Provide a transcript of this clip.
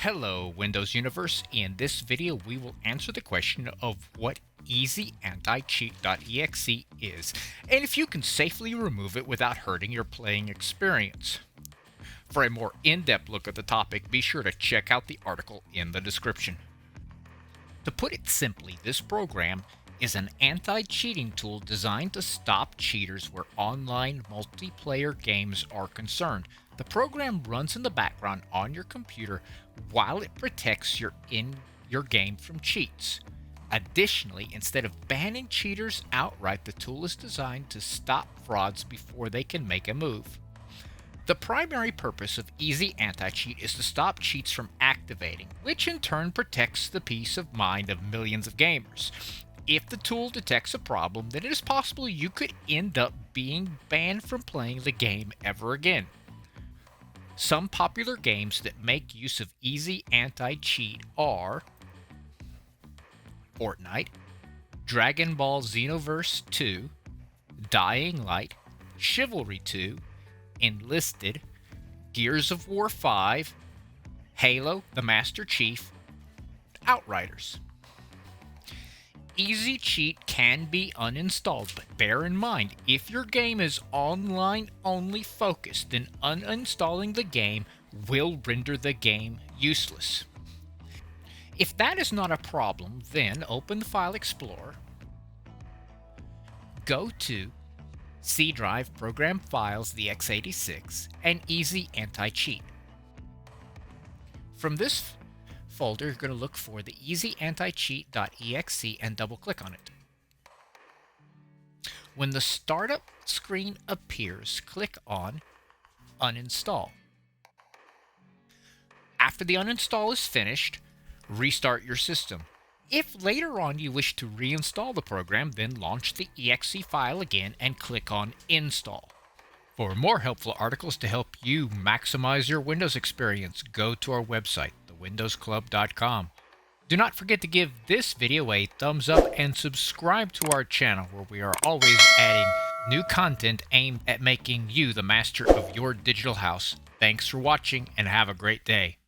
Hello, Windows Universe. In this video, we will answer the question of what EasyAntiCheat.exe is, and if you can safely remove it without hurting your playing experience. For a more in-depth look at the topic, be sure to check out the article in the description. To put it simply, this program is an anti-cheating tool designed to stop cheaters where online multiplayer games are concerned. The program runs in the background on your computer while it protects your game from cheats. Additionally, instead of banning cheaters outright, the tool is designed to stop frauds before they can make a move. The primary purpose of Easy Anti-Cheat is to stop cheats from activating, which in turn protects the peace of mind of millions of gamers. If the tool detects a problem, then it is possible you could end up being banned from playing the game ever again. Some popular games that make use of Easy Anti-Cheat are Fortnite, Dragon Ball Xenoverse 2, Dying Light, Chivalry 2, Enlisted, Gears of War 5, Halo, the Master Chief, Outriders. Easy Cheat can be uninstalled, but bear in mind, if your game is online only focused, then uninstalling the game will render the game useless. If that is not a problem, then open the File Explorer, go to C Drive, Program Files, the x86, and Easy Anti-Cheat. From this folder, you're going to look for the EasyAntiCheat.exe and double-click on it. When the startup screen appears, click on Uninstall. After the uninstall is finished, restart your system. If later on you wish to reinstall the program, then launch the exe file again and click on Install. For more helpful articles to help you maximize your Windows experience, go to our website, thewindowsclub.com. Do not forget to give this video a thumbs up and subscribe to our channel, where we are always adding new content aimed at making you the master of your digital house. Thanks for watching and have a great day.